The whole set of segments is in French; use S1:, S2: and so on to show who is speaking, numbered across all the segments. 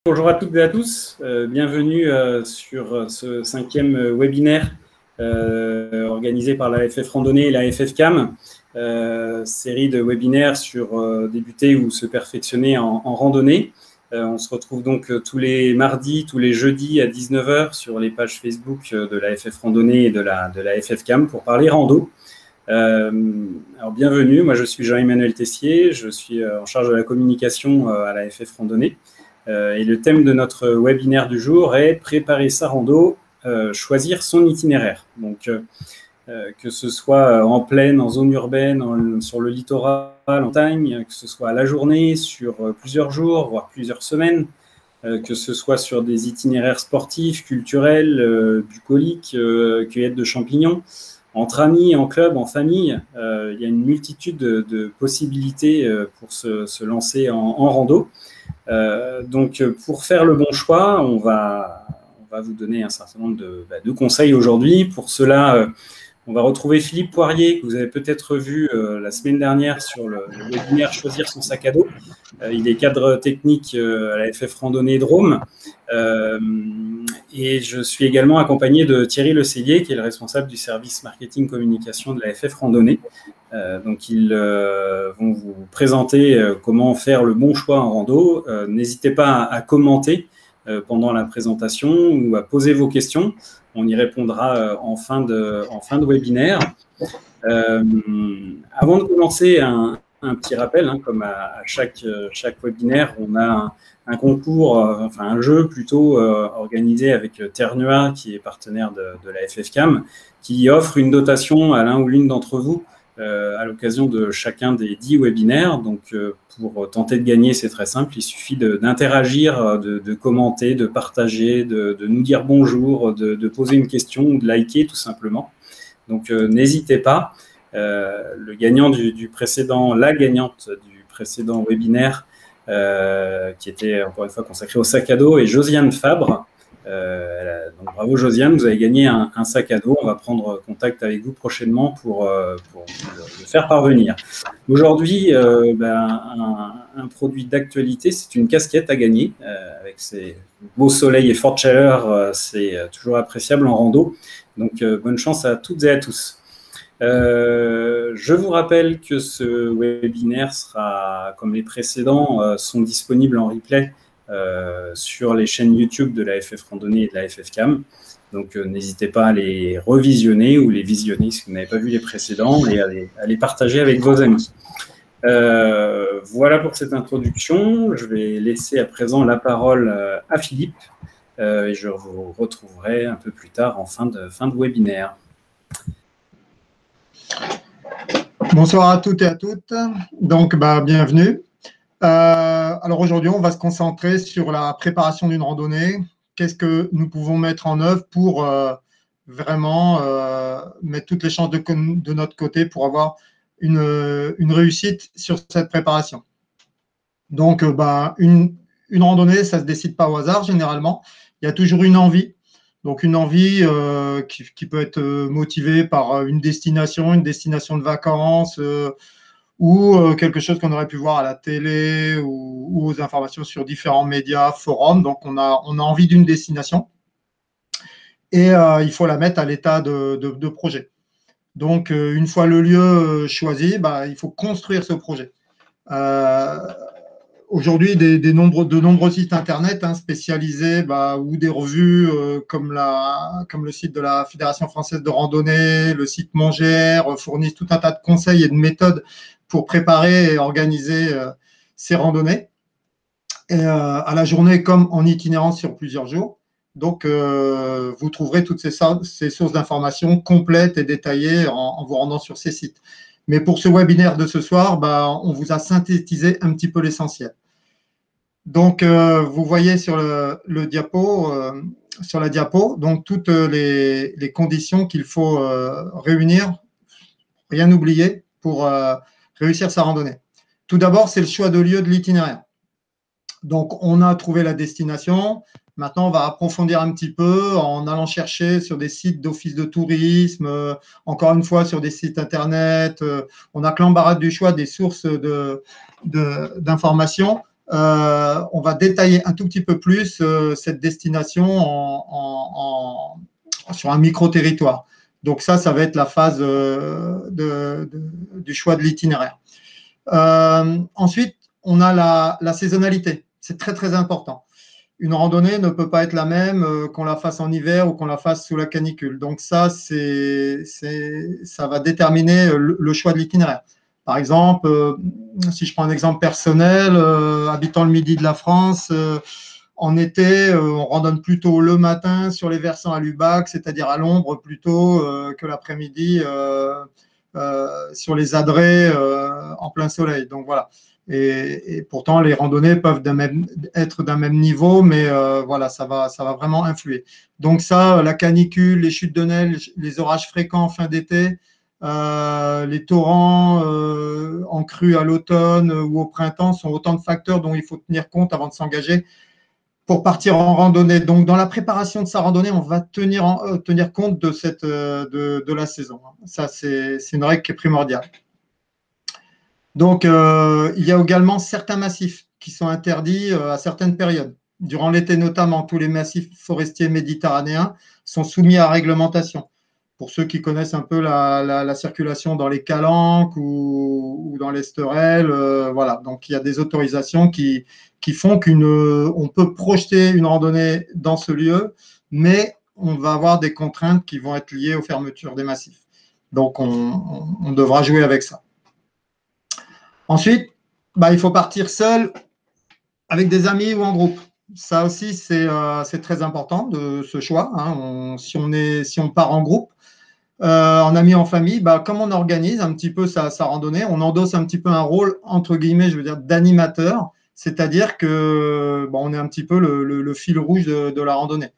S1: Bonjour à toutes et à tous, bienvenue sur ce 5e webinaire organisé par la FF Randonnée et la FF Cam, série de webinaires sur débuter ou se perfectionner en randonnée. On se retrouve donc tous les mardis, tous les jeudis à 19 h sur les pages Facebook de la FF Randonnée et de la FF Cam pour parler rando. Alors bienvenue, moi je suis Jean-Emmanuel Tessier, je suis en charge de la communication à la FF Randonnée. Et le thème de notre webinaire du jour est « Préparer sa rando, choisir son itinéraire ». Donc, que ce soit en plaine, en zone urbaine, sur le littoral, en montagne, que ce soit à la journée, sur plusieurs jours, voire plusieurs semaines, que ce soit sur des itinéraires sportifs, culturels, bucoliques, cueillette de champignons, entre amis, en club, en famille, il y a une multitude de possibilités pour se lancer en rando. Donc, pour faire le bon choix, on va vous donner un certain nombre de conseils aujourd'hui. Pour cela, on va retrouver Philippe Poirier, que vous avez peut-être vu la semaine dernière sur le webinaire « Choisir son sac à dos ». Il est cadre technique à la FF Randonnée Drôme. Et je suis également accompagné de Thierry Le Cellier, qui est le responsable du service marketing communication de la FF Randonnée. Donc, ils vont vous présenter comment faire le bon choix en rando. N'hésitez pas à commenter pendant la présentation ou à poser vos questions. On y répondra en fin de webinaire. Avant de commencer, un petit rappel, hein, comme à chaque webinaire, on a un concours, enfin un jeu plutôt organisé avec Terre-Nuit, qui est partenaire de la FF Cam, qui offre une dotation à l'un ou l'une d'entre vous à l'occasion de chacun des 10 webinaires. Donc, pour tenter de gagner, c'est très simple. Il suffit d'interagir, de commenter, de partager, de nous dire bonjour, de poser une question ou de liker tout simplement. Donc, n'hésitez pas. Le gagnant du précédent, la gagnante du précédent webinaire, qui était encore une fois consacré au sac à dos, est Josiane Fabre. Donc bravo Josiane, vous avez gagné un sac à dos. On va prendre contact avec vous prochainement pour le faire parvenir. Aujourd'hui, un produit d'actualité, c'est une casquette à gagner avec ces beaux soleils et fortes chaleurs. C'est toujours appréciable en rando. Donc bonne chance à toutes et à tous. Je vous rappelle que ce webinaire sera, comme les précédents, sont disponibles en replay sur les chaînes YouTube de la FF Randonnée et de la FF Cam. Donc, n'hésitez pas à les revisionner ou les visionner si vous n'avez pas vu les précédents et à les partager avec vos amis. Voilà pour cette introduction. Je vais laisser à présent la parole à Philippe et je vous retrouverai un peu plus tard en fin de webinaire.
S2: Bonsoir à toutes et à toutes. Donc, bienvenue. Alors aujourd'hui, on va se concentrer sur la préparation d'une randonnée. Qu'est-ce que nous pouvons mettre en œuvre pour vraiment mettre toutes les chances de notre côté pour avoir une réussite sur cette préparation. Donc, une randonnée, ça ne se décide pas au hasard généralement. Il y a toujours une envie. Donc, une envie qui peut être motivée par une destination de vacances ou quelque chose qu'on aurait pu voir à la télé ou aux informations sur différents médias, forums. Donc, on a envie d'une destination et il faut la mettre à l'état de projet. Donc, une fois le lieu choisi, il faut construire ce projet. Aujourd'hui, de nombreux sites internet spécialisés ou des revues comme le site de la Fédération française de randonnée, le site Mongère, fournissent tout un tas de conseils et de méthodes pour préparer et organiser ces randonnées à la journée comme en itinérance sur plusieurs jours. Donc, vous trouverez toutes ces sources d'informations complètes et détaillées en vous rendant sur ces sites. Mais pour ce webinaire de ce soir, on vous a synthétisé un petit peu l'essentiel. Donc, vous voyez sur la diapo, donc toutes les conditions qu'il faut réunir, rien oublier pour réussir sa randonnée. Tout d'abord, c'est le choix de lieu de l'itinéraire. Donc, on a trouvé la destination. Maintenant, on va approfondir un petit peu en allant chercher sur des sites d'office de tourisme, encore une fois sur des sites internet. On a que l'embarras du choix des sources d'informations. on va détailler un tout petit peu plus cette destination sur un micro-territoire. Donc ça va être la phase du choix de l'itinéraire. Ensuite, on a la saisonnalité. C'est très, très important. Une randonnée ne peut pas être la même qu'on la fasse en hiver ou qu'on la fasse sous la canicule. Donc ça va déterminer le choix de l'itinéraire. Par exemple, si je prends un exemple personnel, habitant le midi de la France, en été, on randonne plutôt le matin sur les versants à Lubac, c'est-à-dire à l'ombre plutôt que l'après-midi sur les adrets en plein soleil. Donc voilà. Et pourtant, les randonnées peuvent être d'un même niveau, mais voilà, ça va vraiment influer. Donc ça, la canicule, les chutes de neige, les orages fréquents en fin d'été, les torrents en crue à l'automne ou au printemps sont autant de facteurs dont il faut tenir compte avant de s'engager pour partir en randonnée. Donc, dans la préparation de sa randonnée, on va tenir compte de la saison. Ça, c'est une règle qui est primordiale. Donc, il y a également certains massifs qui sont interdits à certaines périodes. Durant l'été notamment, tous les massifs forestiers méditerranéens sont soumis à réglementation. Pour ceux qui connaissent un peu la circulation dans les calanques ou dans l'esterel, voilà. Donc, il y a des autorisations qui font qu'on peut projeter une randonnée dans ce lieu, mais on va avoir des contraintes qui vont être liées aux fermetures des massifs. Donc, on devra jouer avec ça. Ensuite, il faut partir seul, avec des amis ou en groupe. Ça aussi, c'est très important de ce choix. Hein. Si on part en groupe, en amis, en famille, comme on organise un petit peu sa randonnée, on endosse un petit peu un rôle, entre guillemets, je veux dire, d'animateur, c'est-à-dire que on est un petit peu le fil rouge de la randonnée.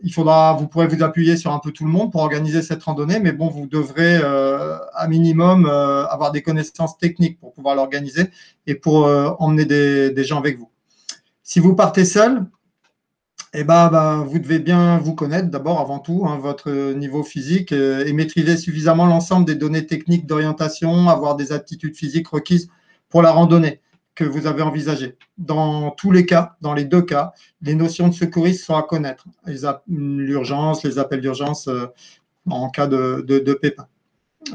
S2: Vous pourrez vous appuyer sur un peu tout le monde pour organiser cette randonnée, mais bon, vous devrez à minimum avoir des connaissances techniques pour pouvoir l'organiser et pour emmener des gens avec vous. Si vous partez seul, vous devez bien vous connaître d'abord, avant tout, votre niveau physique et maîtriser suffisamment l'ensemble des données techniques d'orientation, avoir des aptitudes physiques requises pour la randonnée que vous avez envisagée. Dans tous les cas, dans les deux cas, les notions de secourisme sont à connaître. L'urgence, les appels d'urgence en cas de pépin.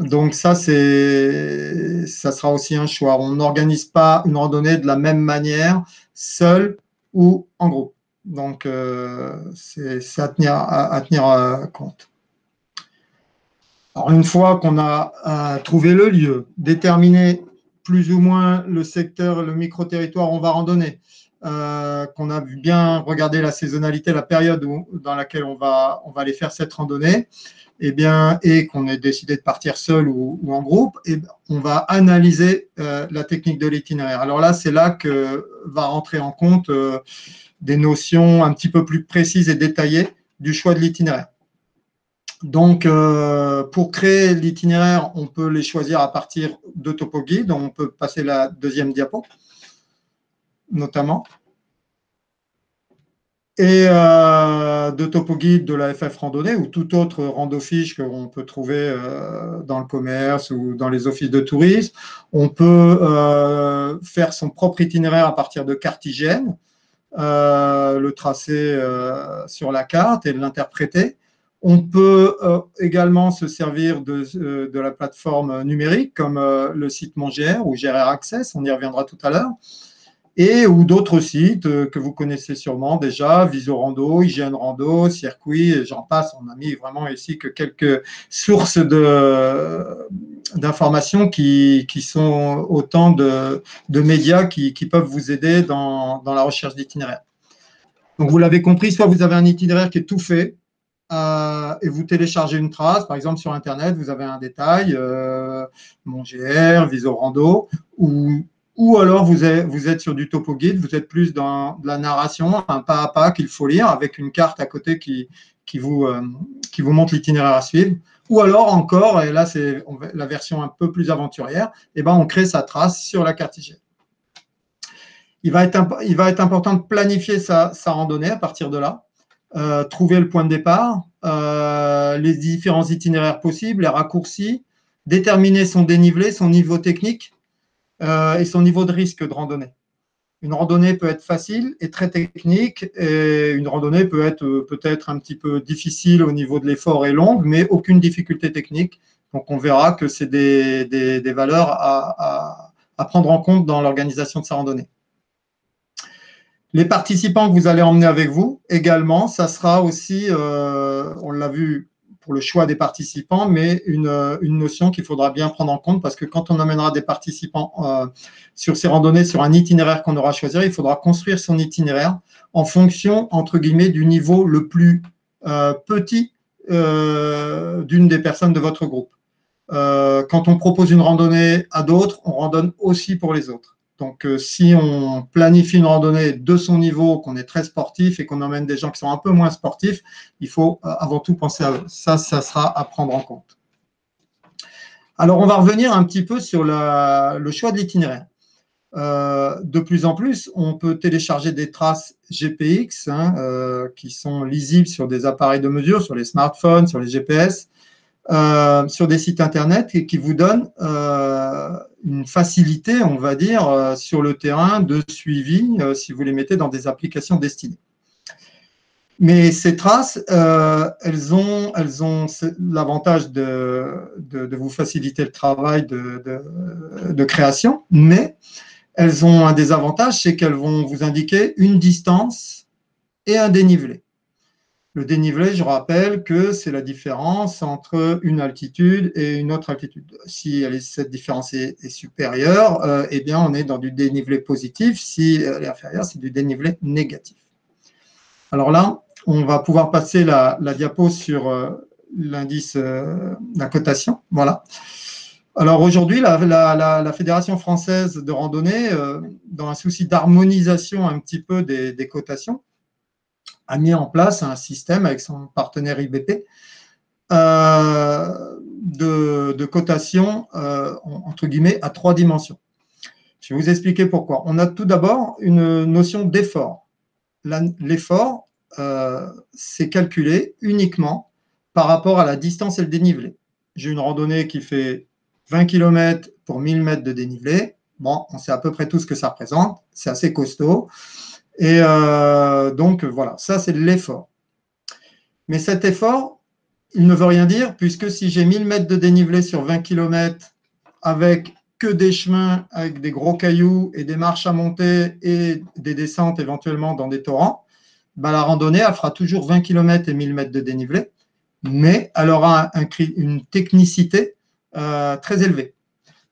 S2: Donc ça sera aussi un choix. On n'organise pas une randonnée de la même manière, seul ou en groupe. Donc, c'est à tenir compte. Alors, une fois qu'on a trouvé le lieu, déterminé plus ou moins le secteur, le micro-territoire où on va randonner, qu'on a bien regardé la saisonnalité, la période dans laquelle on va aller faire cette randonnée, et qu'on ait décidé de partir seul ou en groupe, on va analyser la technique de l'itinéraire. Alors là, c'est là que va rentrer en compte des notions un petit peu plus précises et détaillées du choix de l'itinéraire. Donc, pour créer l'itinéraire, on peut les choisir à partir de TopoGuide. On peut passer la deuxième diapo, notamment. Et de TopoGuide de la FF Randonnée ou toute autre rando-fiche qu'on peut trouver dans le commerce ou dans les offices de tourisme. On peut faire son propre itinéraire à partir de Cartigène, le tracer sur la carte et l'interpréter. On peut également se servir de la plateforme numérique comme le site MonGR ou GRR Access, on y reviendra tout à l'heure, ou d'autres sites que vous connaissez sûrement déjà, Visorando, IGN Rando, Circuit, et j'en passe. On a mis vraiment ici que quelques sources d'informations qui sont autant de médias qui peuvent vous aider dans la recherche d'itinéraire. Donc, vous l'avez compris, soit vous avez un itinéraire qui est tout fait, et vous téléchargez une trace, par exemple sur Internet, vous avez un détail, MonGR, Visorando, ou alors vous êtes sur du TopoGuide, vous êtes plus dans de la narration, un pas à pas qu'il faut lire, avec une carte à côté qui vous montre l'itinéraire à suivre. Ou alors encore, et là c'est la version un peu plus aventurière, on crée sa trace sur la carte IGN. Il va être important de planifier sa randonnée à partir de là. Trouver le point de départ, les différents itinéraires possibles, les raccourcis, déterminer son dénivelé, son niveau technique, et son niveau de risque de randonnée. Une randonnée peut être facile et très technique, et une randonnée peut être peut-être un petit peu difficile au niveau de l'effort et longue, mais aucune difficulté technique. Donc, on verra que c'est des valeurs à prendre en compte dans l'organisation de sa randonnée. Les participants que vous allez emmener avec vous, également, ça sera aussi, on l'a vu pour le choix des participants, mais une notion qu'il faudra bien prendre en compte, parce que quand on amènera des participants sur ces randonnées, sur un itinéraire qu'on aura choisi, il faudra construire son itinéraire en fonction, entre guillemets, du niveau le plus petit d'une des personnes de votre groupe. Quand on propose une randonnée à d'autres, on randonne aussi pour les autres. Donc, si on planifie une randonnée de son niveau, qu'on est très sportif et qu'on emmène des gens qui sont un peu moins sportifs, il faut avant tout penser à eux. Ça sera à prendre en compte. Alors, on va revenir un petit peu sur le choix de l'itinéraire. De plus en plus, on peut télécharger des traces GPX qui sont lisibles sur des appareils de mesure, sur les smartphones, sur les GPS, sur des sites internet et qui vous donnent une facilité, on va dire, sur le terrain de suivi si vous les mettez dans des applications destinées. Mais ces traces, elles ont l'avantage de vous faciliter le travail de création, mais elles ont un désavantage, c'est qu'elles vont vous indiquer une distance et un dénivelé. Le dénivelé, je rappelle que c'est la différence entre une altitude et une autre altitude. Si cette différence est supérieure, eh bien, on est dans du dénivelé positif. Si elle est inférieure, c'est du dénivelé négatif. Alors là, on va pouvoir passer la diapo sur l'indice, la cotation. Voilà. Alors aujourd'hui, la Fédération française de randonnée, dans un souci d'harmonisation un petit peu des cotations, a mis en place un système avec son partenaire IBP de cotation, entre guillemets, à 3 dimensions. Je vais vous expliquer pourquoi. On a tout d'abord une notion d'effort. L'effort, c'est calculé uniquement par rapport à la distance et le dénivelé. J'ai une randonnée qui fait 20 km pour 1000 mètres de dénivelé. Bon, on sait à peu près tout ce que ça représente. C'est assez costaud. Et donc, voilà, ça, c'est de l'effort. Mais cet effort, il ne veut rien dire, puisque si j'ai 1000 mètres de dénivelé sur 20 km avec que des chemins, avec des gros cailloux et des marches à monter et des descentes éventuellement dans des torrents, ben, la randonnée, elle fera toujours 20 km et 1000 mètres de dénivelé, mais elle aura une technicité très élevée.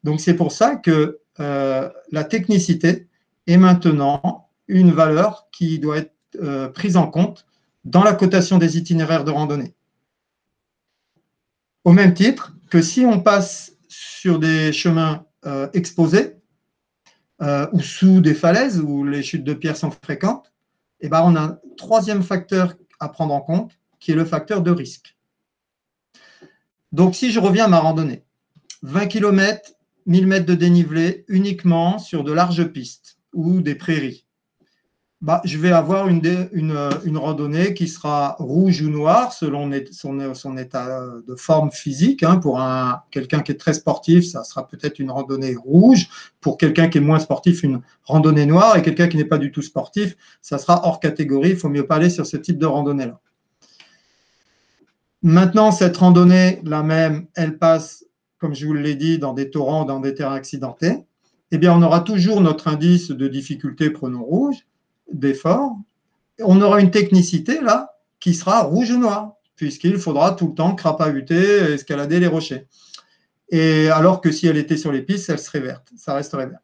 S2: Donc, c'est pour ça que la technicité est maintenant une valeur qui doit être prise en compte dans la cotation des itinéraires de randonnée. Au même titre que si on passe sur des chemins exposés ou sous des falaises où les chutes de pierres sont fréquentes, eh ben on a un troisième facteur à prendre en compte qui est le facteur de risque. Donc, si je reviens à ma randonnée, 20 km, 1000 mètres de dénivelé uniquement sur de larges pistes ou des prairies, bah, je vais avoir une randonnée qui sera rouge ou noire selon son état de forme physique. Hein. Pour quelqu'un qui est très sportif, ça sera peut-être une randonnée rouge. Pour quelqu'un qui est moins sportif, une randonnée noire. Et quelqu'un qui n'est pas du tout sportif, ça sera hors catégorie. Il faut mieux pas aller sur ce type de randonnée-là. Maintenant, cette randonnée, la même, elle passe, comme je vous l'ai dit, dans des torrents, dans des terrains accidentés. Eh bien, on aura toujours notre indice de difficulté, prenons rouge, d'effort, on aura une technicité là qui sera rouge ou noir, puisqu'il faudra tout le temps crapahuter, escalader les rochers. Et alors que si elle était sur les pistes, elle serait verte, ça resterait vert.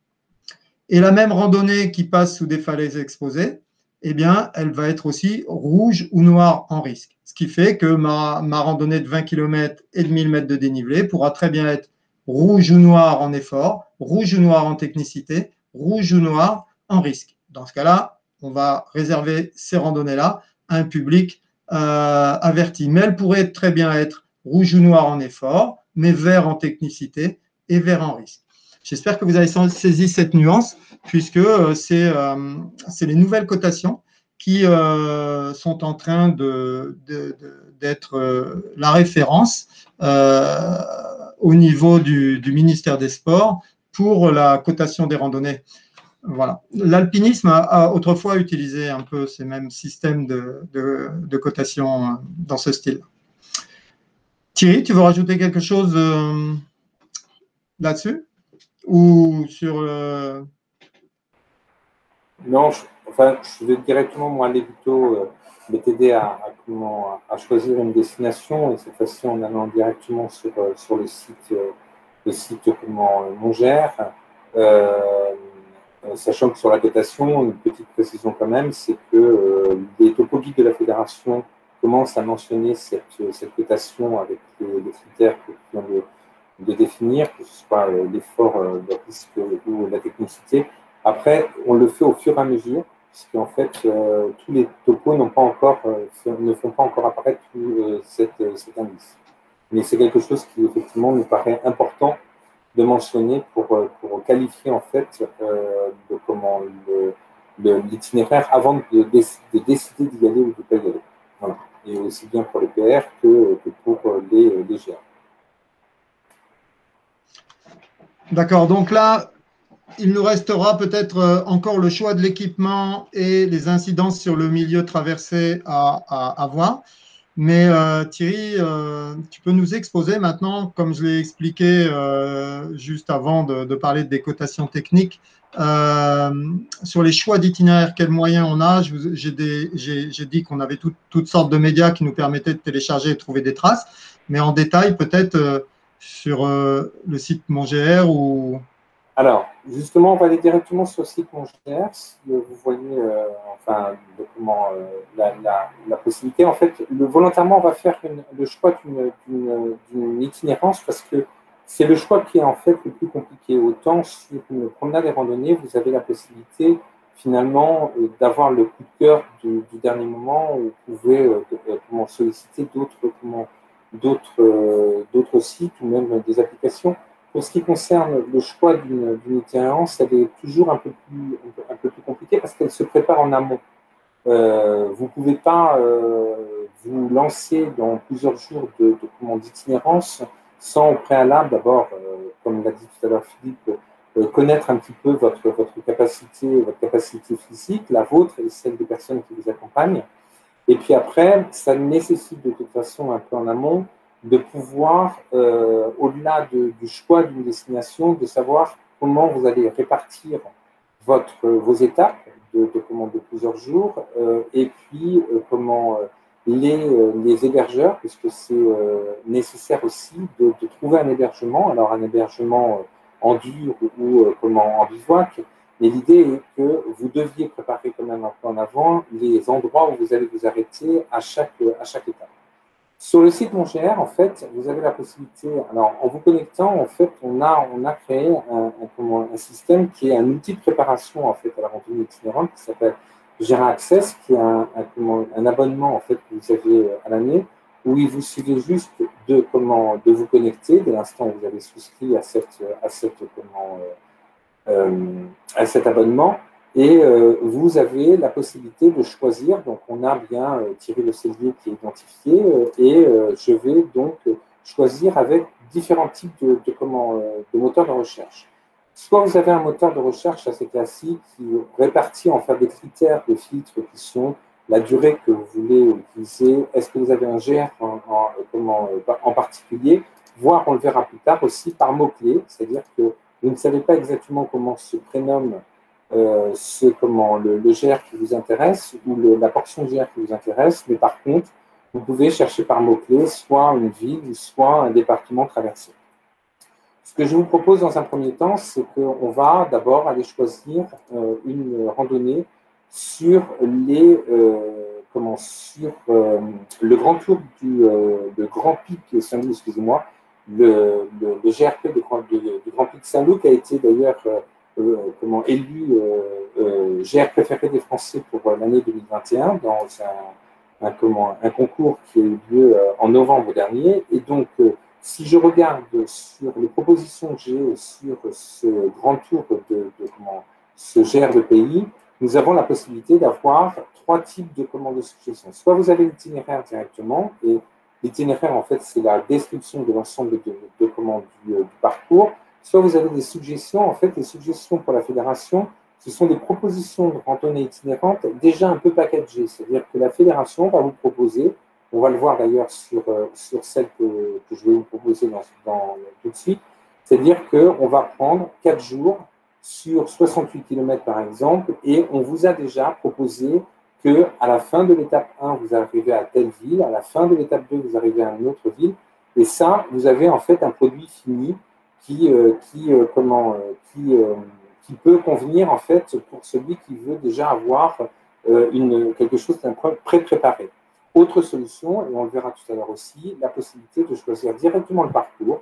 S2: Et la même randonnée qui passe sous des falaises exposées, eh bien, elle va être aussi rouge ou noire en risque. Ce qui fait que ma randonnée de 20 km et de 1000 mètres de dénivelé pourra très bien être rouge ou noir en effort, rouge ou noir en technicité, rouge ou noir en risque. Dans ce cas-là, on va réserver ces randonnées-là à un public averti. Mais elle pourrait très bien être rouge ou noir en effort, mais vert en technicité et vert en risque. J'espère que vous avez saisi cette nuance, puisque c'est les nouvelles cotations qui sont en train d'être la référence au niveau du ministère des Sports pour la cotation des randonnées. Voilà. L'alpinisme a autrefois utilisé un peu ces mêmes systèmes de cotation dans ce style. Thierry, tu veux rajouter quelque chose là-dessus ou sur
S3: Non, je vais directement moi aller plutôt t'aider à choisir une destination, et cette fois-ci en allant directement sur le site Mongère. Sachant que sur la cotation, une petite précision quand même, c'est que les topoguides de la fédération commencent à mentionner cette cotation avec les critères que tu viens de définir, que ce soit l'effort de risque ou la technicité. Après, on le fait au fur et à mesure, puisqu'en fait, tous les topos ne font pas encore apparaître cet indice. Mais c'est quelque chose qui, effectivement, nous paraît important de mentionner pour qualifier, en fait, l'itinéraire avant de décider d'y aller ou de ne pas y aller. Voilà. Et aussi bien pour les PR que pour les GR.
S2: D'accord, donc là, il nous restera peut-être encore le choix de l'équipement et les incidences sur le milieu traversé à voir. Mais Thierry, tu peux nous exposer maintenant, comme je l'ai expliqué juste avant de parler des cotations techniques, sur les choix d'itinéraire, quels moyens on a. J'ai dit qu'on avait toutes sortes de médias qui nous permettaient de télécharger et de trouver des traces, mais en détail peut-être sur le site MonGR ou…
S3: Alors, justement, on va aller directement sur le site MonGR. Si vous voyez la possibilité, en fait, volontairement, on va faire le choix d'une itinérance parce que c'est le choix qui est en fait le plus compliqué. Autant sur une promenade et randonnée, vous avez la possibilité finalement d'avoir le coup de cœur du dernier moment où vous pouvez solliciter d'autres sites ou même des applications. Pour ce qui concerne le choix d'une itinérance, elle est toujours un peu plus compliquée parce qu'elle se prépare en amont. Vous ne pouvez pas vous lancer dans plusieurs jours d'itinérance sans au préalable, d'abord, comme l'a dit tout à l'heure Philippe, connaître un petit peu votre capacité physique, la vôtre et celle des personnes qui vous accompagnent. Et puis après, ça nécessite de toute façon un peu en amont de pouvoir, au-delà du choix d'une destination, de savoir comment vous allez répartir vos étapes de plusieurs jours, et puis les hébergeurs, puisque c'est nécessaire aussi de trouver un hébergement, alors un hébergement en dur ou en bivouac. Mais l'idée est que vous deviez préparer quand même un peu en avant les endroits où vous allez vous arrêter à chaque étape. Sur le site MonGR, en fait, vous avez la possibilité, alors en vous connectant, en fait, on a créé un système qui est un outil de préparation en fait à la randonnée itinérante qui s'appelle Jira Access, qui est un abonnement en fait que vous avez à l'année, où il vous suffit juste de vous connecter dès l'instant où vous avez souscrit à cet abonnement. Et vous avez la possibilité de choisir, donc on a bien Thierry Le Cellier qui est identifié, et je vais donc choisir avec différents types de moteurs de recherche. Soit vous avez un moteur de recherche assez classique qui répartit en fait des critères de filtre qui sont la durée que vous voulez utiliser, est-ce que vous avez un GR en particulier, voire on le verra plus tard aussi par mots-clés, c'est-à-dire que vous ne savez pas exactement comment se prénomme le GR qui vous intéresse ou la portion de GR qui vous intéresse, mais par contre, vous pouvez chercher par mots-clés soit une ville, soit un département traversé. Ce que je vous propose dans un premier temps, c'est qu'on va d'abord aller choisir une randonnée sur le grand tour de Grand Pic Saint-Loup, excusez-moi, le GRP de Grand Pic Saint-Loup qui a été d'ailleurs élu GR préféré des Français pour l'année 2021 dans un concours qui a eu lieu en novembre dernier. Et donc, si je regarde sur les propositions que j'ai sur ce grand tour ce GR de pays, nous avons la possibilité d'avoir trois types de suggestions. Soit vous avez l'itinéraire directement, et l'itinéraire, en fait, c'est la description de l'ensemble du parcours. soit vous avez des suggestions. En fait, les suggestions pour la fédération, ce sont des propositions de randonnée itinérante déjà un peu packagées. C'est-à-dire que la fédération va vous proposer, on va le voir d'ailleurs sur celle que je vais vous proposer tout de suite, c'est-à-dire qu'on va prendre 4 jours sur 68 km par exemple, et on vous a déjà proposé qu'à la fin de l'étape 1, vous arrivez à telle ville, à la fin de l'étape 2, vous arrivez à une autre ville, et ça, vous avez en fait un produit fini qui peut convenir en fait pour celui qui veut déjà avoir quelque chose d'un pré-préparé. Autre solution, et on le verra tout à l'heure aussi, la possibilité de choisir directement le parcours.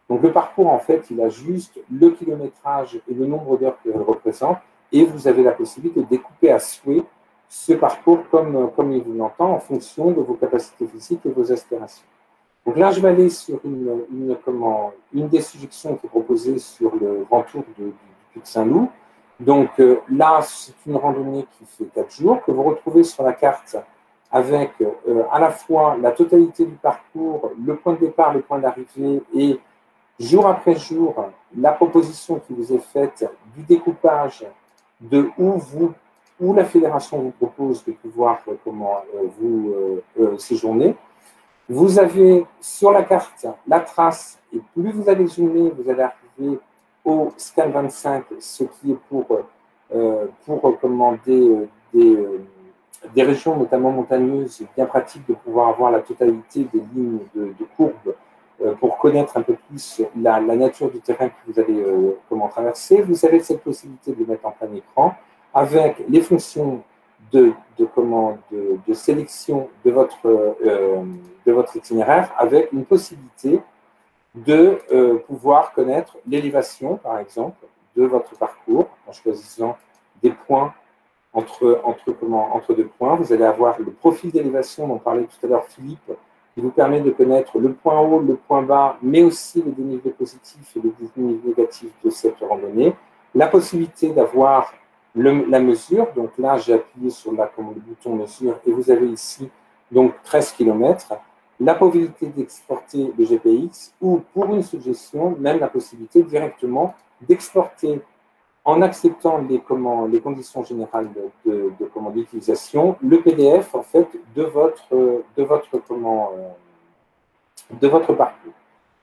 S3: Donc le parcours, en fait, il a juste le kilométrage et le nombre d'heures qu'il représente, et vous avez la possibilité de découper à souhait ce parcours comme il vous l'entend en fonction de vos capacités physiques et vos aspirations. Donc là, je vais aller sur une des suggestions qui est proposée sur le grand tour du Puy de Saint-Loup. Donc là, c'est une randonnée qui fait 4 jours, que vous retrouvez sur la carte avec à la fois la totalité du parcours, le point de départ, le point d'arrivée, et jour après jour, la proposition qui vous est faite du découpage de où la fédération vous propose de pouvoir séjourner. Vous avez sur la carte la trace, et plus vous allez zoomer, vous allez arriver au scan 25, ce qui est pour recommander des régions notamment montagneuses, bien pratique de pouvoir avoir la totalité des lignes de courbes pour connaître un peu plus la nature du terrain que vous allez traverser. Vous avez cette possibilité de le mettre en plein écran avec les fonctions de sélection de votre itinéraire, avec une possibilité de pouvoir connaître l'élévation, par exemple, de votre parcours, en choisissant des points entre deux points. Vous allez avoir le profil d'élévation dont parlait tout à l'heure Philippe, qui vous permet de connaître le point haut, le point bas, mais aussi le dénivelé positif et le dénivelé négatif de cette randonnée. La possibilité d'avoir la mesure, donc là j'ai appuyé sur le bouton mesure et vous avez ici donc 13 km, la possibilité d'exporter le GPX ou pour une suggestion, même la possibilité directement d'exporter en acceptant les conditions générales d'utilisation, le PDF en fait de votre parcours.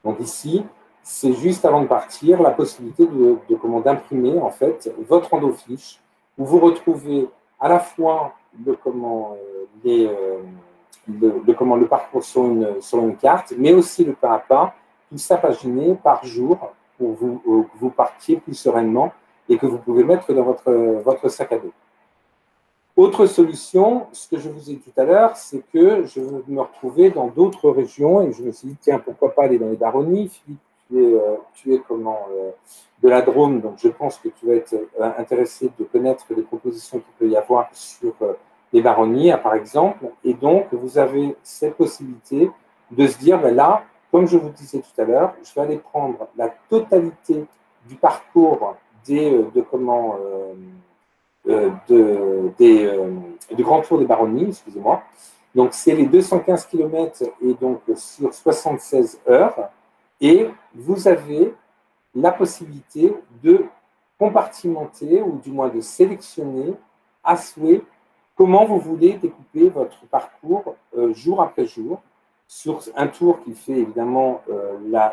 S3: Donc ici, c'est juste avant de partir la possibilité d'imprimer en fait votre rando-fiche où vous retrouvez à la fois le parcours sur une carte, mais aussi le pas à pas, tout ça paginé par jour pour que vous partiez plus sereinement et que vous pouvez mettre dans votre sac à dos. Autre solution, ce que je vous ai dit tout à l'heure, c'est que je veux me retrouver dans d'autres régions et je me suis dit, tiens, pourquoi pas aller dans les Baronnies. Philippe, tu es de la Drôme, donc je pense que tu vas être intéressé de connaître les propositions qu'il peut y avoir sur les Baronnies, par exemple. Et donc, vous avez cette possibilité de se dire, ben là, comme je vous disais tout à l'heure, je vais aller prendre la totalité du parcours du Grand Tour des Baronnies, excusez-moi. Donc, c'est les 215 km et donc sur 76 heures. Et vous avez la possibilité de compartimenter ou du moins de sélectionner à souhait comment vous voulez découper votre parcours jour après jour sur un tour qui fait évidemment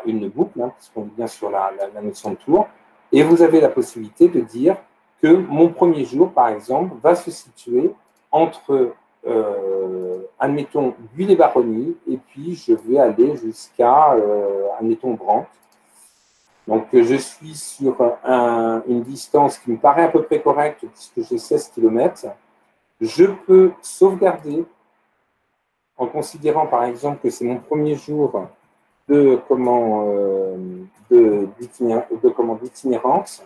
S3: une boucle, puisqu'on est bien sur la notion de tour. Et vous avez la possibilité de dire que mon premier jour, par exemple, va se situer entre, admettons, Buis-les-Baronnies, et puis je vais aller jusqu'à, admettons, Brantes. Donc, je suis sur une distance qui me paraît à peu près correcte, puisque j'ai 16 km. Je peux sauvegarder, en considérant, par exemple, que c'est mon premier jour d'itinérance.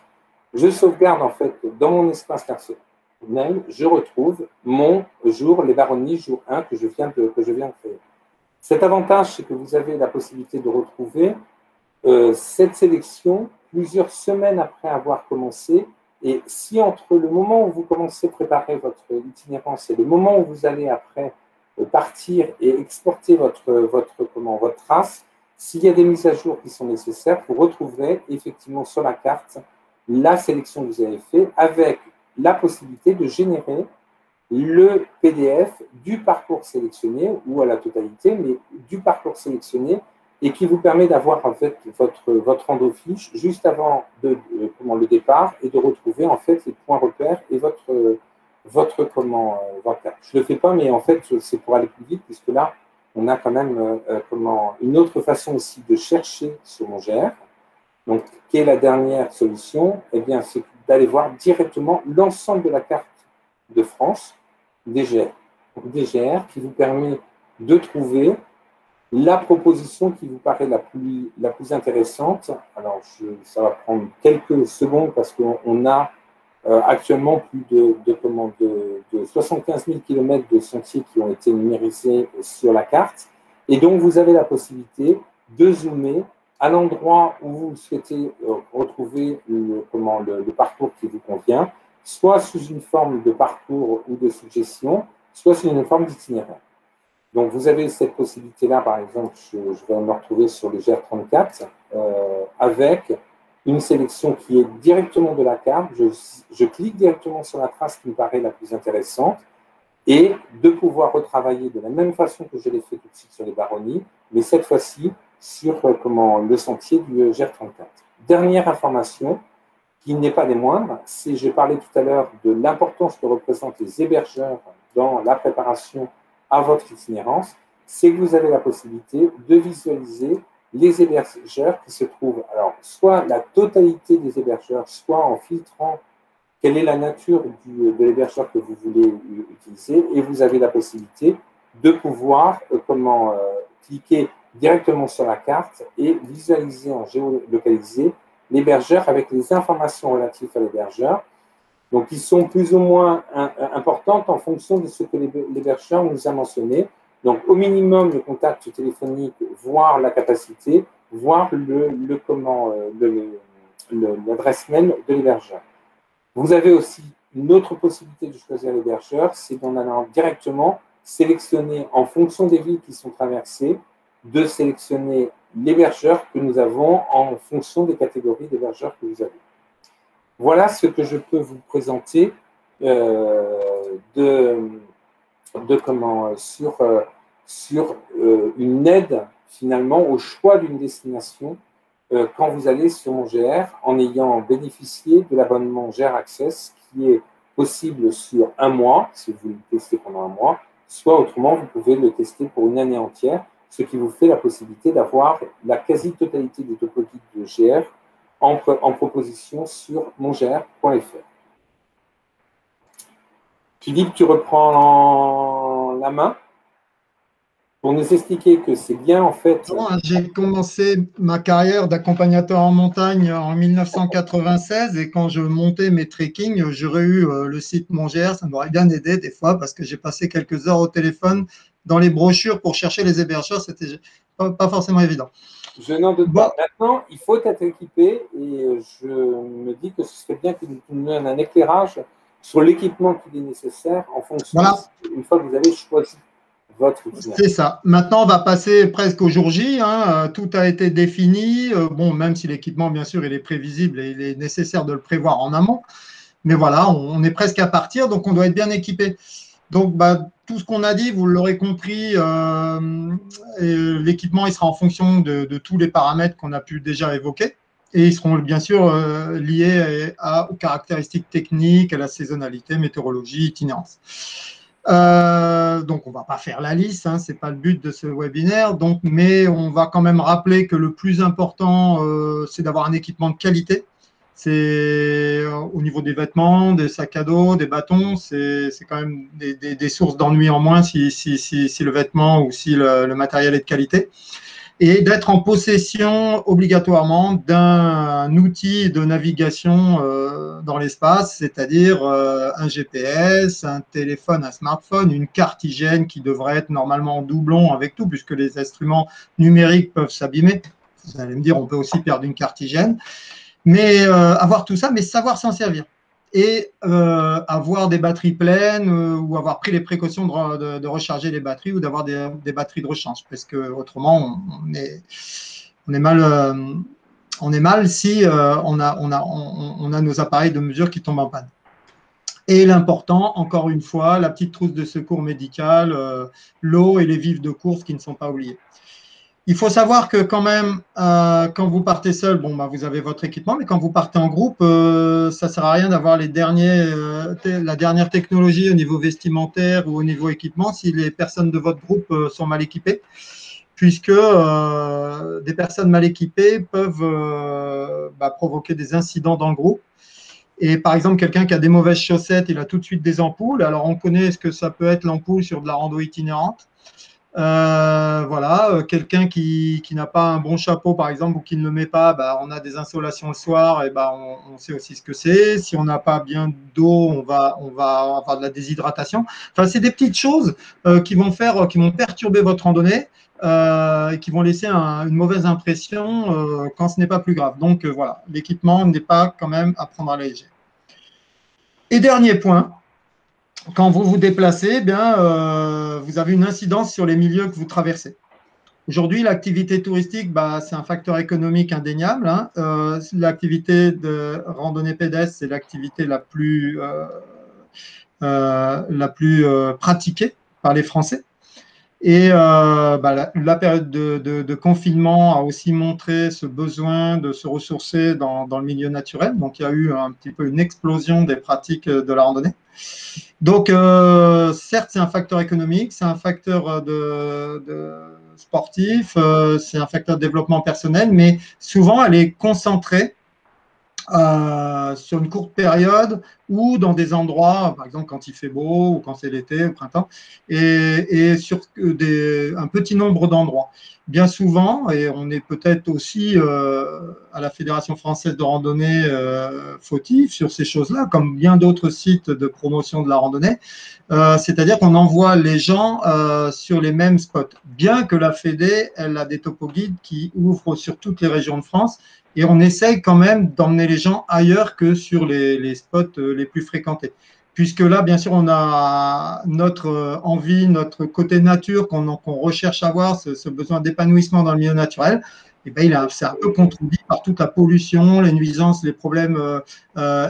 S3: Je sauvegarde en fait dans mon espace personnel, je retrouve mon jour, les Baronnies, jour 1 que je viens de créer. Cet avantage, c'est que vous avez la possibilité de retrouver cette sélection plusieurs semaines après avoir commencé. Et si entre le moment où vous commencez à préparer votre itinérance et le moment où vous allez après partir et exporter votre trace, S'il y a des mises à jour qui sont nécessaires, vous retrouverez effectivement sur la carte la sélection que vous avez faite avec la possibilité de générer le PDF du parcours sélectionné ou à la totalité, mais du parcours sélectionné et qui vous permet d'avoir en fait votre rando fiche juste avant le départ et de retrouver en fait les points repères et votre carte. Je ne le fais pas, mais en fait c'est pour aller plus vite puisque là on a quand même une autre façon aussi de chercher sur mon GR. Donc, quelle est la dernière solution? Eh bien, c'est d'aller voir directement l'ensemble de la carte de France DGR. DGR qui vous permet de trouver la proposition qui vous paraît la plus intéressante. Alors, ça va prendre quelques secondes parce qu'on a actuellement plus de 75 000 km de sentiers qui ont été numérisés sur la carte. Et donc, vous avez la possibilité de zoomer à l'endroit où vous souhaitez retrouver le parcours qui vous convient, soit sous une forme de parcours ou de suggestion, soit sous une forme d'itinéraire. Donc, vous avez cette possibilité-là, par exemple, je vais me retrouver sur le GR34 avec une sélection qui est directement de la carte. Je clique directement sur la trace qui me paraît la plus intéressante et de pouvoir retravailler de la même façon que je l'ai fait tout de suite sur les baronnies, mais cette fois-ci sur le sentier du GR34. Dernière information, qui n'est pas des moindres, c'est, j'ai parlé tout à l'heure de l'importance que représentent les hébergeurs dans la préparation à votre itinérance, c'est que vous avez la possibilité de visualiser les hébergeurs qui se trouvent, alors, soit la totalité des hébergeurs, soit en filtrant quelle est la nature de l'hébergeur que vous voulez utiliser, et vous avez la possibilité de pouvoir cliquer directement sur la carte et visualiser en géolocalisé l'hébergeur avec les informations relatives à l'hébergeur, donc qui sont plus ou moins importantes en fonction de ce que l'hébergeur nous a mentionné. Donc, au minimum, le contact téléphonique, voire la capacité, voire l'adresse mail de l'hébergeur. Vous avez aussi une autre possibilité de choisir l'hébergeur, c'est d'en allant directement sélectionner en fonction des villes qui sont traversées, de sélectionner l'hébergeur que nous avons en fonction des catégories d'hébergeurs que vous avez. Voilà ce que je peux vous présenter sur une aide finalement au choix d'une destination quand vous allez sur mon GR en ayant bénéficié de l'abonnement GR Access qui est possible sur un mois, si vous voulez le tester pendant un mois, soit autrement, vous pouvez le tester pour une année entière, ce qui vous fait la possibilité d'avoir la quasi-totalité des topo-guides de GR en proposition sur mongr.fr. Philippe, tu reprends la main pour nous expliquer que c'est bien en fait…
S2: J'ai commencé ma carrière d'accompagnateur en montagne en 1996 et quand je montais mes trekking, j'aurais eu le site MonGR, ça m'aurait bien aidé des fois parce que j'ai passé quelques heures au téléphone dans les brochures pour chercher les hébergeurs, c'était pas forcément évident.
S3: Je n'en doute pas. Maintenant, il faut être équipé et je me dis que ce serait bien que nous donnions un éclairage sur l'équipement qui est nécessaire en fonction une fois que vous avez choisi votre itinéraire.
S2: C'est ça. Maintenant, on va passer presque au jour J. Tout a été défini. Bon, même si l'équipement, bien sûr, il est prévisible et il est nécessaire de le prévoir en amont. Mais voilà, on est presque à partir, donc on doit être bien équipé. Donc, tout ce qu'on a dit, vous l'aurez compris, l'équipement, il sera en fonction de tous les paramètres qu'on a pu déjà évoquer. Et ils seront bien sûr liés aux caractéristiques techniques, à la saisonnalité, météorologie, itinérance. Donc, on ne va pas faire la liste, ce n'est pas le but de ce webinaire, mais on va quand même rappeler que le plus important, c'est d'avoir un équipement de qualité. C'est au niveau des vêtements, des sacs à dos, des bâtons, c'est quand même des sources d'ennui en moins si le vêtement ou si le matériel est de qualité. Et d'être en possession obligatoirement d'un outil de navigation dans l'espace, c'est-à-dire un GPS, un téléphone, un smartphone, une carte hygiène qui devrait être normalement en doublon avec tout, puisque les instruments numériques peuvent s'abîmer. Vous allez me dire, on peut aussi perdre une carte hygiène. Mais avoir tout ça, mais savoir s'en servir. et avoir des batteries pleines ou avoir pris les précautions de recharger les batteries ou d'avoir des batteries de rechange, parce que autrement on est mal si on a nos appareils de mesure qui tombent en panne. Et l'important, encore une fois, la petite trousse de secours médicale, l'eau et les vivres de course qui ne sont pas oubliés. Il faut savoir que quand même, quand vous partez seul, bon, bah, vous avez votre équipement, mais quand vous partez en groupe, ça ne sert à rien d'avoir la dernière technologie au niveau vestimentaire ou au niveau équipement si les personnes de votre groupe sont mal équipées, puisque des personnes mal équipées peuvent provoquer des incidents dans le groupe. Et par exemple, quelqu'un qui a des mauvaises chaussettes, il a tout de suite des ampoules. Alors, on connaît ce que ça peut être l'ampoule sur de la rando itinérante. Voilà, quelqu'un qui n'a pas un bon chapeau, par exemple, ou qui ne le met pas, bah, on a des insolations le soir, et bah, on sait aussi ce que c'est. Si on n'a pas bien d'eau, on va avoir de la déshydratation. Enfin, c'est des petites choses qui vont perturber votre randonnée et qui vont laisser une mauvaise impression quand ce n'est pas plus grave. Donc, voilà, l'équipement n'est pas quand même à prendre à la légère. Et dernier point, quand vous vous déplacez, vous avez une incidence sur les milieux que vous traversez. Aujourd'hui, l'activité touristique, c'est un facteur économique indéniable. Hein. L'activité de randonnée pédestre, c'est l'activité la plus pratiquée par les Français. Et la période de confinement a aussi montré ce besoin de se ressourcer dans le milieu naturel. Donc, il y a eu un petit peu une explosion des pratiques de la randonnée. Donc, certes, c'est un facteur économique, c'est un facteur de sportif, c'est un facteur de développement personnel, mais souvent, elle est concentrée sur une courte période ou dans des endroits, par exemple quand il fait beau ou quand c'est l'été, au printemps, et sur un petit nombre d'endroits. Bien souvent, et on est peut-être aussi à la Fédération française de randonnée fautif sur ces choses-là, comme bien d'autres sites de promotion de la randonnée, c'est-à-dire qu'on envoie les gens sur les mêmes spots, bien que la Fédé, elle a des topo-guides qui ouvrent sur toutes les régions de France. Et on essaye quand même d'emmener les gens ailleurs que sur les spots les plus fréquentés. Puisque là, bien sûr, on a notre envie, notre côté nature qu'on recherche à avoir, ce besoin d'épanouissement dans le milieu naturel. Et c'est un peu contredit par toute la pollution, les nuisances, les problèmes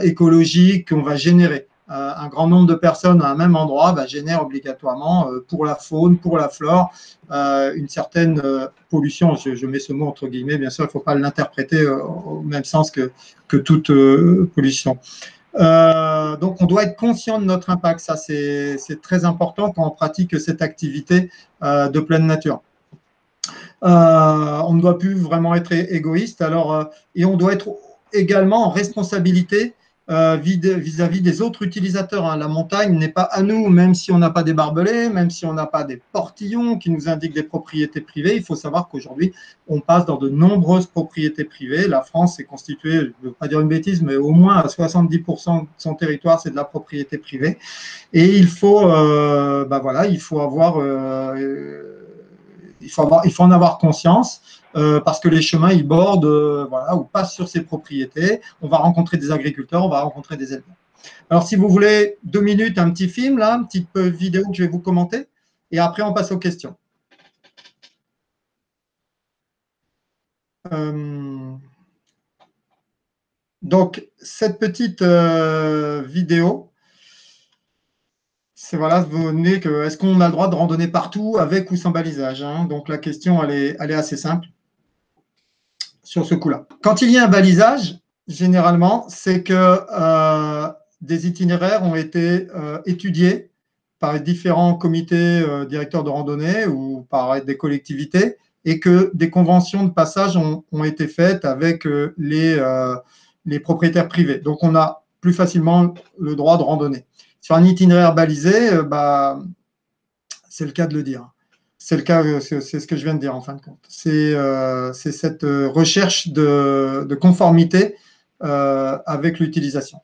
S2: écologiques qu'on va générer. Un grand nombre de personnes à un même endroit génère obligatoirement pour la faune, pour la flore, une certaine pollution. Je mets ce mot entre guillemets, bien sûr, il ne faut pas l'interpréter au même sens que toute pollution. Donc, on doit être conscient de notre impact. Ça, c'est très important quand on pratique cette activité de pleine nature. On ne doit plus vraiment être égoïste. Alors, et on doit être également en responsabilité vis-à-vis des autres utilisateurs. Hein. La montagne n'est pas à nous, même si on n'a pas des barbelés, même si on n'a pas des portillons qui nous indiquent des propriétés privées. Il faut savoir qu'aujourd'hui, on passe dans de nombreuses propriétés privées. La France est constituée, je ne veux pas dire une bêtise, mais au moins à 70% de son territoire, c'est de la propriété privée. Et il faut, il faut en avoir conscience. Parce que les chemins, ils bordent ou passent sur ces propriétés. On va rencontrer des agriculteurs, on va rencontrer des éleveurs. Alors, si vous voulez 2 minutes, un petit film, là, une petite vidéo que je vais vous commenter, et après, on passe aux questions. Donc, cette petite vidéo, c'est voilà, vous venez que est-ce qu'on a le droit de randonner partout avec ou sans balisage, hein. Donc, la question, elle est assez simple sur ce coup-là. Quand il y a un balisage, généralement, c'est que des itinéraires ont été étudiés par les différents comités directeurs de randonnée ou par des collectivités et que des conventions de passage ont été faites avec les propriétaires privés. Donc, on a plus facilement le droit de randonner. Sur un itinéraire balisé, c'est le cas de le dire. C'est le cas, c'est ce que je viens de dire en fin de compte. C'est cette recherche de conformité avec l'utilisation.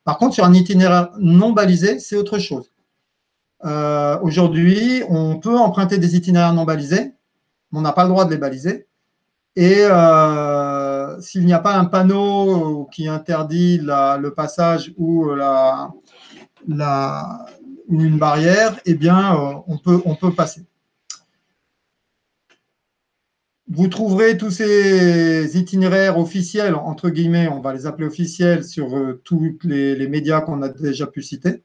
S2: Par contre, sur un itinéraire non balisé, c'est autre chose. Aujourd'hui, on peut emprunter des itinéraires non balisés, mais on n'a pas le droit de les baliser. Et s'il n'y a pas un panneau qui interdit le passage ou une barrière, eh bien, on peut passer. Vous trouverez tous ces itinéraires officiels, entre guillemets, on va les appeler officiels, sur tous les médias qu'on a déjà pu citer.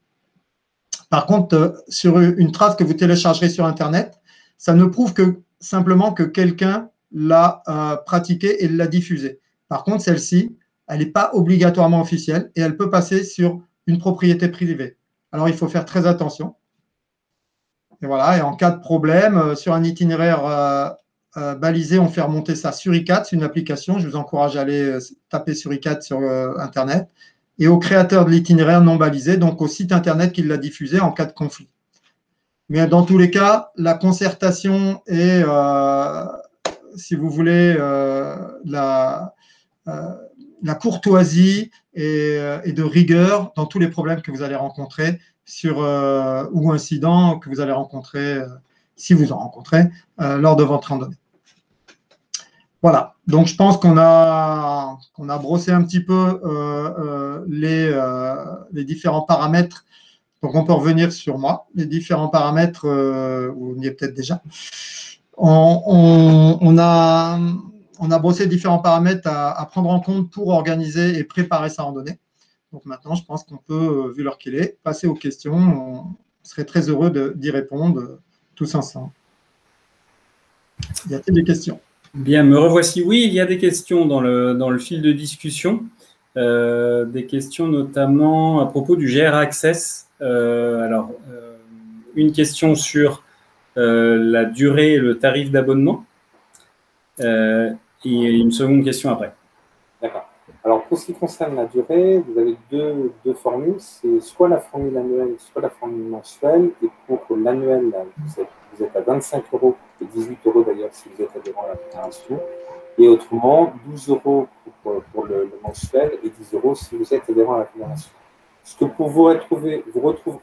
S2: Par contre, sur une trace que vous téléchargerez sur Internet, ça ne prouve que simplement que quelqu'un l'a pratiquée et l'a diffusée. Par contre, celle-ci, elle n'est pas obligatoirement officielle et elle peut passer sur une propriété privée. Alors, il faut faire très attention. Et voilà, et en cas de problème, sur un itinéraire balisé, on fait remonter ça sur ICAT, c'est une application, je vous encourage à aller taper sur ICAT sur Internet, et au créateur de l'itinéraire non balisé, donc au site Internet qui l'a diffusé en cas de conflit. Mais dans tous les cas, la concertation et, si vous voulez, la courtoisie et de rigueur dans tous les problèmes que vous allez rencontrer ou incidents que vous allez rencontrer, si vous en rencontrez, lors de votre randonnée. Voilà, donc je pense qu'on a brossé un petit peu les différents paramètres. Donc on peut revenir sur moi, les différents paramètres, vous y êtes peut-être déjà. On a brossé différents paramètres à prendre en compte pour organiser et préparer sa randonnée. Donc maintenant, je pense qu'on peut, vu l'heure qu'il est, passer aux questions. On serait très heureux d'y répondre tous ensemble. Y a-t-il des questions?
S1: Bien, me revoici. Oui, il y a des questions dans le fil de discussion. Des questions notamment à propos du GR Access. Une question sur la durée et le tarif d'abonnement. Et une seconde question après.
S3: D'accord. Alors, pour ce qui concerne la durée, vous avez deux formules. C'est soit la formule annuelle, soit la formule mensuelle. Et pour l'annuel, vous êtes à 25 € et 18 € d'ailleurs si vous êtes adhérent à la fédération. Et autrement, 12 € pour le mensuel et 10 € si vous êtes adhérent à la fédération. Ce que pour vous retrouverez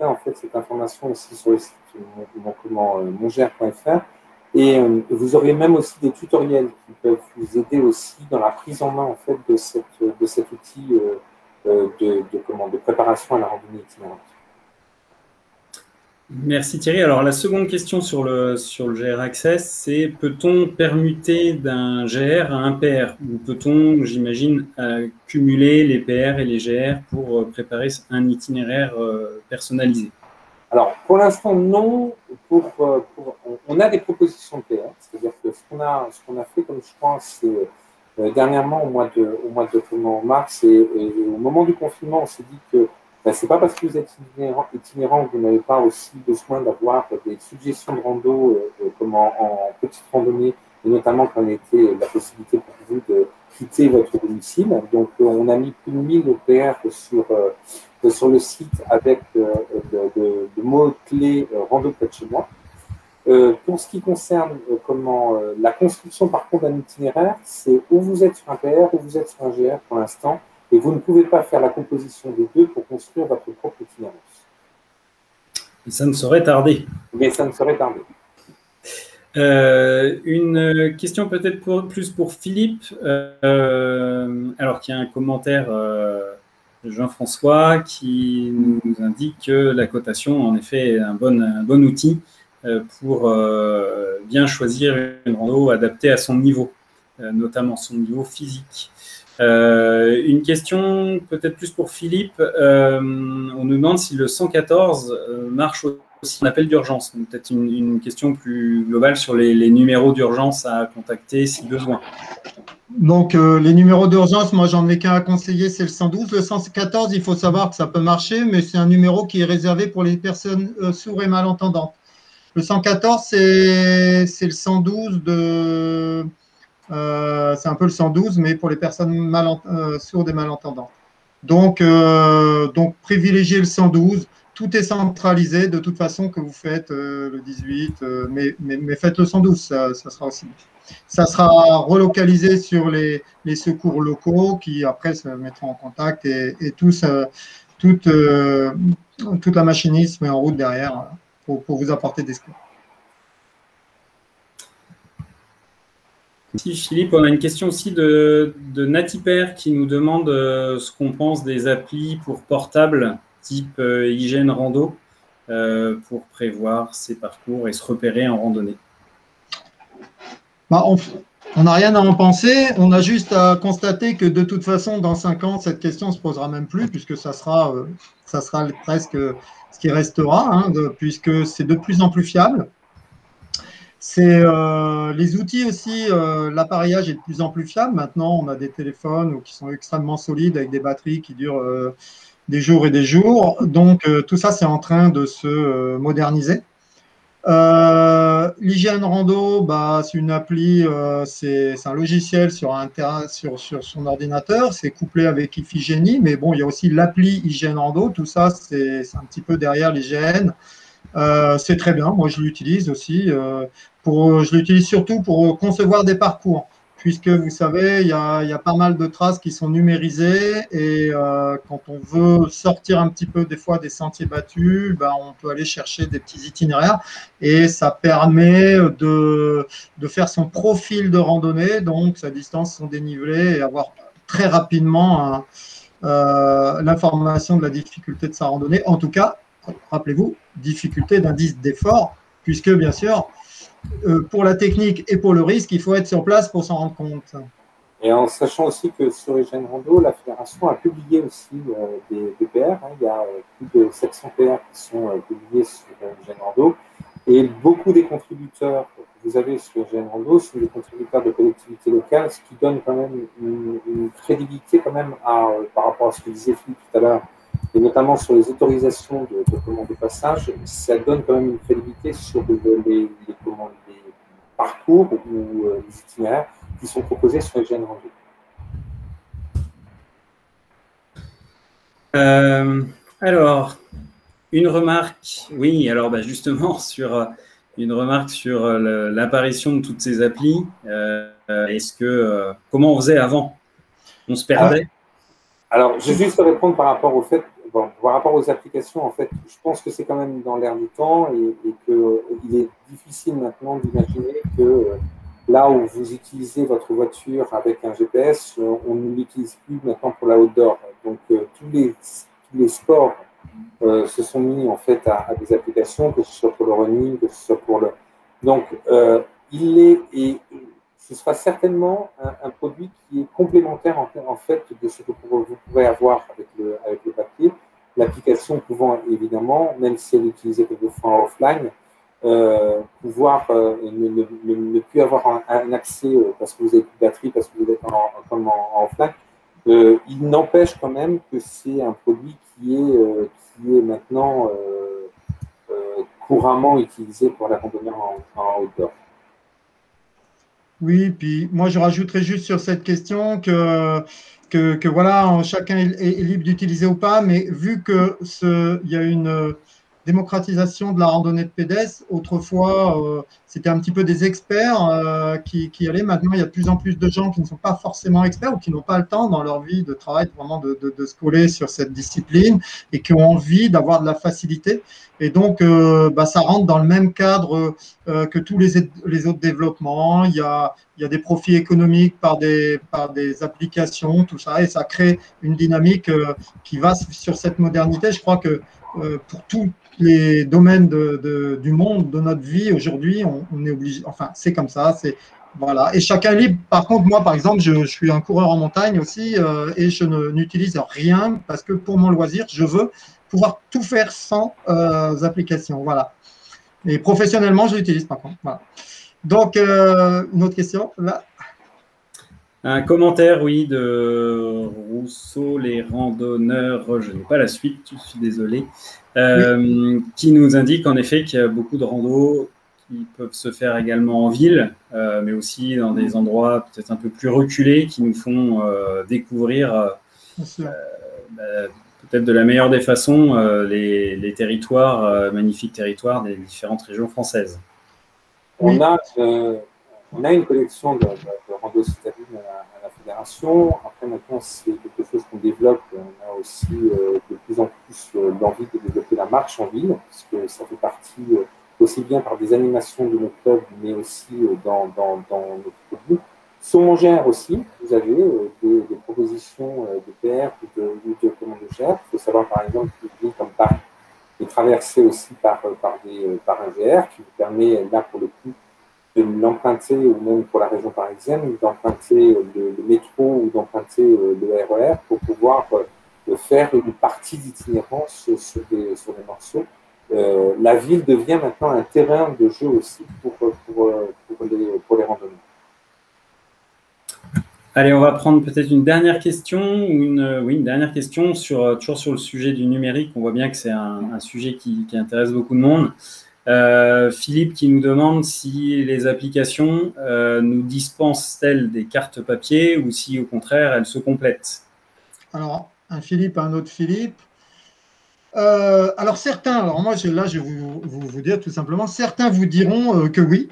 S3: en fait cette information aussi sur le site mongr.fr. Et vous aurez même aussi des tutoriels qui peuvent vous aider aussi dans la prise en main en fait de cet outil de préparation à la randonnée itinérante.
S1: Merci Thierry. Alors la seconde question sur le GR Access, c'est peut-on permuter d'un GR à un PR ou peut-on, j'imagine, cumuler les PR et les GR pour préparer un itinéraire personnalisé? Alors pour l'instant non.
S3: On a des propositions de PR, c'est-à-dire que ce qu'on a fait comme je crois, c'est dernièrement au mois de mars et au moment du confinement, on s'est dit que c'est pas parce que vous êtes itinérant que vous n'avez pas aussi besoin d'avoir des suggestions de rando comme en petite randonnée, et notamment quand il était la possibilité pour vous de quitter votre domicile. Donc on a mis plus de 1000 PR sur le site avec de mots-clés rando près de chez moi. Pour ce qui concerne la construction par contre d'un itinéraire, c'est ou vous êtes sur un PR ou vous êtes sur un GR pour l'instant. Et vous ne pouvez pas faire la composition des deux pour construire votre propre itinérance.
S1: Et ça ne saurait tarder.
S3: Mais ça ne saurait tarder.
S1: Une question peut-être plus pour Philippe. Alors qu'il y a un commentaire de Jean-François qui nous indique que la cotation, en effet, est un bon outil pour bien choisir une rando adaptée à son niveau, notamment son niveau physique. Une question peut-être plus pour Philippe. On nous demande si le 114 marche aussi en appel d'urgence. Peut-être une question plus globale sur les numéros d'urgence à contacter si besoin.
S2: Donc, les numéros d'urgence, moi, j'en ai qu'un à conseiller, c'est le 112. Le 114, il faut savoir que ça peut marcher, mais c'est un numéro qui est réservé pour les personnes sourdes et malentendantes. Le 114, c'est le 112 de… c'est un peu le 112, mais pour les personnes sourdes et malentendantes. Donc, privilégiez le 112. Tout est centralisé de toute façon que vous faites le 18, mais faites le 112, ça sera aussi bien. Ça sera relocalisé sur les secours locaux qui après se mettront en contact et toute la machinisme est en route derrière pour vous apporter des secours.
S1: Si, Philippe, on a une question aussi de Natiper qui nous demande ce qu'on pense des applis pour portable type hygiène rando pour prévoir ses parcours et se repérer en randonnée.
S2: Bah, on n'a rien à en penser, on a juste à constater que de toute façon, dans 5 ans, cette question ne se posera même plus, puisque ça sera presque ce qui restera, hein, puisque c'est de plus en plus fiable. Les outils aussi, l'appareillage est de plus en plus fiable. Maintenant, on a des téléphones qui sont extrêmement solides avec des batteries qui durent des jours et des jours. Donc, tout ça, c'est en train de se moderniser. L'hygiène rando, bah, c'est une appli, c'est un logiciel sur son ordinateur, c'est couplé avec Iphigénie, mais bon, il y a aussi l'appli hygiène rando, tout ça, c'est un petit peu derrière l'hygiène. C'est très bien, moi je l'utilise aussi. Je l'utilise surtout pour concevoir des parcours, puisque vous savez, il y a pas mal de traces qui sont numérisées et quand on veut sortir un petit peu des fois des sentiers battus, ben, on peut aller chercher des petits itinéraires et ça permet de faire son profil de randonnée, donc sa distance, son dénivelé et avoir très rapidement l'information de la difficulté de sa randonnée. En tout cas, rappelez-vous, difficulté d'indice d'effort, puisque bien sûr, pour la technique et pour le risque, il faut être sur place pour s'en rendre compte.
S3: Et en sachant aussi que sur Hygiène Rando, la fédération a publié aussi des PR. Hein, il y a plus de 700 PR qui sont publiés sur Hygiène Rando. Et beaucoup des contributeurs que vous avez sur Hygiène Rando sont des contributeurs de collectivités locales, ce qui donne quand même une crédibilité quand même par rapport à ce que disait Philippe tout à l'heure, et notamment sur les autorisations de commandes de passage, ça donne quand même une crédibilité sur les parcours ou les itinéraires qui sont proposés sur les Hygiène
S1: Rando. Alors, une remarque, oui, alors bah, justement, une remarque sur l'apparition de toutes ces applis. Comment on faisait avant? On se perdait?
S3: Alors, je vais juste répondre par rapport au fait, par rapport aux applications, en fait, je pense que c'est quand même dans l'air du temps et qu'il est difficile maintenant d'imaginer que là où vous utilisez votre voiture avec un GPS, on ne l'utilise plus maintenant pour la outdoor. Donc, tous les sports se sont mis en fait à des applications, que ce soit pour le running, que ce soit pour le… Donc, ce sera certainement un produit qui est complémentaire en fait de ce que vous pourrez avoir avec le papier. L'application pouvant évidemment, même si elle est utilisée quelquefois en offline, pouvoir ne plus avoir un accès parce que vous avez plus de batterie, parce que vous êtes en offline. Il n'empêche quand même que c'est un produit qui est maintenant couramment utilisé pour la randonnée en outdoor.
S2: Oui, puis moi je rajouterais juste sur cette question que voilà, chacun est libre d'utiliser ou pas, mais vu qu'il y a une démocratisation de la randonnée de pédestre, autrefois c'était un petit peu des experts qui allaient, maintenant il y a de plus en plus de gens qui ne sont pas forcément experts ou qui n'ont pas le temps dans leur vie de travail vraiment de se coller sur cette discipline et qui ont envie d'avoir de la facilité. Et donc, ça rentre dans le même cadre que tous les autres développements. Il y a des profits économiques par des applications, tout ça, et ça crée une dynamique qui va sur cette modernité. Je crois que pour tous les domaines du monde, de notre vie, aujourd'hui, on est obligé, enfin, c'est comme ça, voilà. Et chacun est libre. Par contre, moi, par exemple, je suis un coureur en montagne aussi et je n'utilise rien parce que pour mon loisir, je veux pouvoir tout faire sans application. Voilà. Et professionnellement, je l'utilise par contre. Voilà. Donc, une autre question là.
S1: Un commentaire, oui, de Rousseau, les randonneurs, je n'ai pas la suite, je suis désolé, oui. Qui nous indique en effet qu'il y a beaucoup de randos qui peuvent se faire également en ville, mais aussi dans des endroits peut-être un peu plus reculés qui nous font découvrir peut-être de la meilleure des façons les territoires, magnifiques territoires des différentes régions françaises.
S3: Oui. On a une collection de rando citadine à la fédération. Après, maintenant, c'est quelque chose qu'on développe. On a aussi de plus en plus l'envie de développer la marche en ville, puisque ça fait partie aussi bien par des animations de nos clubs, mais aussi dans notre produit. Saumon-Gers aussi, vous avez des propositions de PR ou de commandes de GR. Il faut savoir par exemple qu'une ville comme Paris est traversée aussi par un GR qui vous permet là pour le coup de l'emprunter, ou même pour la région parisienne, d'emprunter le métro ou d'emprunter le RER pour pouvoir faire une partie d'itinérance sur des morceaux. La ville devient maintenant un terrain de jeu aussi pour les randonneurs.
S1: Allez, on va prendre peut-être une dernière question, une dernière question toujours sur le sujet du numérique. On voit bien que c'est un sujet qui intéresse beaucoup de monde. Philippe qui nous demande si les applications nous dispensent-elles des cartes papier ou si au contraire elles se complètent.
S2: Alors, un Philippe, un autre Philippe. Alors certains, moi je vais vous dire tout simplement, certains vous diront que oui,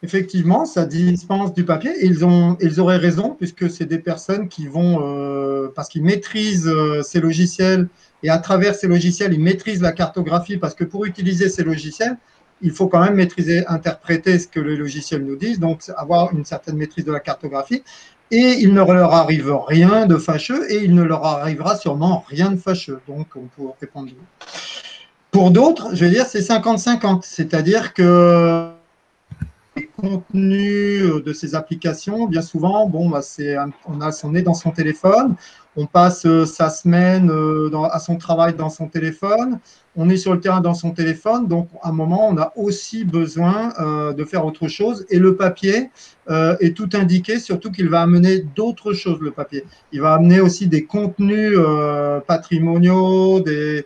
S2: effectivement, ça dispense du papier et ils auraient raison puisque c'est des personnes qui vont, parce qu'ils maîtrisent ces logiciels et à travers ces logiciels, ils maîtrisent la cartographie parce que pour utiliser ces logiciels, il faut quand même maîtriser, interpréter ce que les logiciels nous disent, donc avoir une certaine maîtrise de la cartographie. Et il ne leur arrive rien de fâcheux et il ne leur arrivera sûrement rien de fâcheux. Donc, on peut répondre. Pour d'autres, je vais dire, c'est 50-50. C'est-à-dire que les contenus de ces applications, bien souvent, bon, bah, on a son nez dans son téléphone, on passe sa semaine à son travail dans son téléphone, on est sur le terrain dans son téléphone, donc à un moment, on a aussi besoin de faire autre chose. Et le papier est tout indiqué, surtout qu'il va amener d'autres choses, le papier. Il va amener aussi des contenus patrimoniaux, des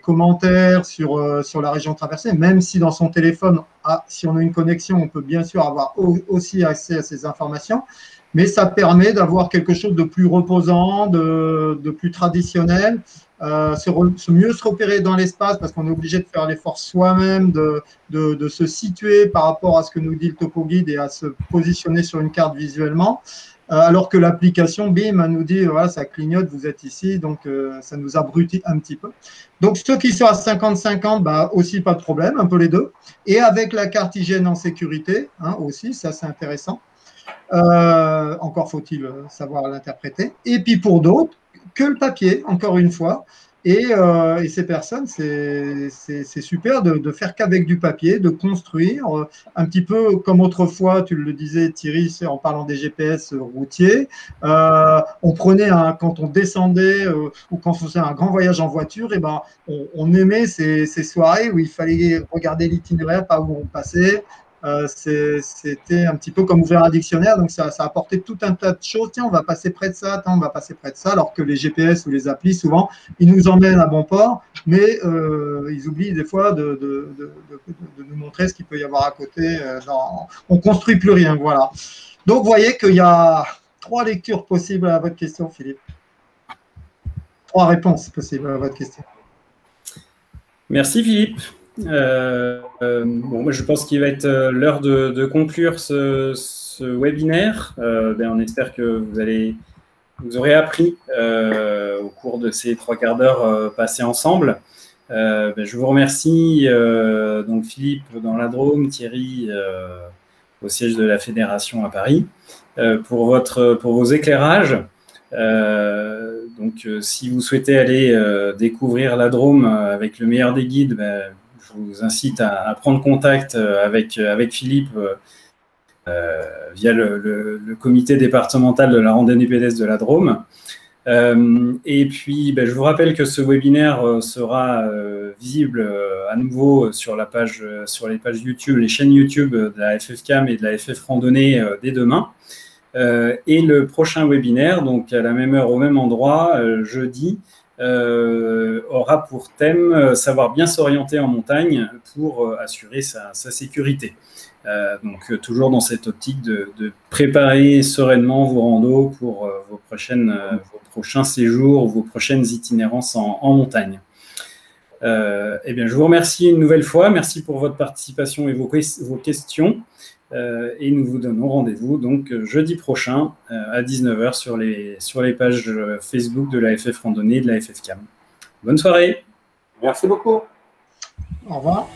S2: commentaires sur la région traversée, même si dans son téléphone, si on a une connexion, on peut bien sûr avoir aussi accès à ces informations, mais ça permet d'avoir quelque chose de plus reposant, de plus traditionnel, mieux se repérer dans l'espace parce qu'on est obligé de faire l'effort soi-même, de se situer par rapport à ce que nous dit le topo guide et à se positionner sur une carte visuellement. Alors que l'application, bim, elle nous dit, voilà, ça clignote, vous êtes ici, donc ça nous abrutit un petit peu. Donc, ceux qui sont à 50-50, bah, aussi pas de problème, un peu les deux. Et avec la carte hygiène en sécurité, hein, aussi, ça c'est intéressant. Encore faut-il savoir l'interpréter. Et puis pour d'autres, que le papier, encore une fois. Et ces personnes, c'est super de faire qu'avec du papier, de construire, un petit peu comme autrefois, tu le disais Thierry, en parlant des GPS routiers, on prenait, quand on descendait ou quand on faisait un grand voyage en voiture, et ben, on aimait ces soirées où il fallait regarder l'itinéraire, pas où on passait. C'était un petit peu comme ouvrir un dictionnaire, donc ça apportait tout un tas de choses. Tiens, on va passer près de ça, on va passer près de ça, alors que les GPS ou les applis, souvent, ils nous emmènent à bon port, mais ils oublient des fois de nous montrer ce qu'il peut y avoir à côté. On ne construit plus rien, voilà. Donc, vous voyez qu'il y a 3 lectures possibles à votre question, Philippe. 3 réponses possibles à votre question.
S1: Merci, Philippe. Bon, moi, je pense qu'il va être l'heure de conclure ce webinaire. On espère que vous aurez appris au cours de ces 3 quarts d'heure passés ensemble. Je vous remercie, donc Philippe dans la Drôme, Thierry au siège de la Fédération à Paris, pour vos éclairages. Donc, si vous souhaitez aller découvrir la Drôme avec le meilleur des guides, je vous incite à prendre contact avec Philippe via le comité départemental de la randonnée pédestre de la Drôme. Et puis, je vous rappelle que ce webinaire sera visible à nouveau sur les pages YouTube, les chaînes YouTube de la FFCAM et de la FF Randonnée dès demain. Et le prochain webinaire, donc à la même heure, au même endroit, jeudi, aura pour thème savoir bien s'orienter en montagne pour assurer sa sécurité. Donc toujours dans cette optique de préparer sereinement vos randos pour vos prochains séjours, vos prochaines itinérances en montagne. Eh bien, je vous remercie une nouvelle fois. Merci pour votre participation et vos questions. Et nous vous donnons rendez-vous donc jeudi prochain à 19 h sur les pages Facebook de la FF Randonnée et de la FFCAM. Bonne soirée.
S3: Merci beaucoup.
S2: Au revoir.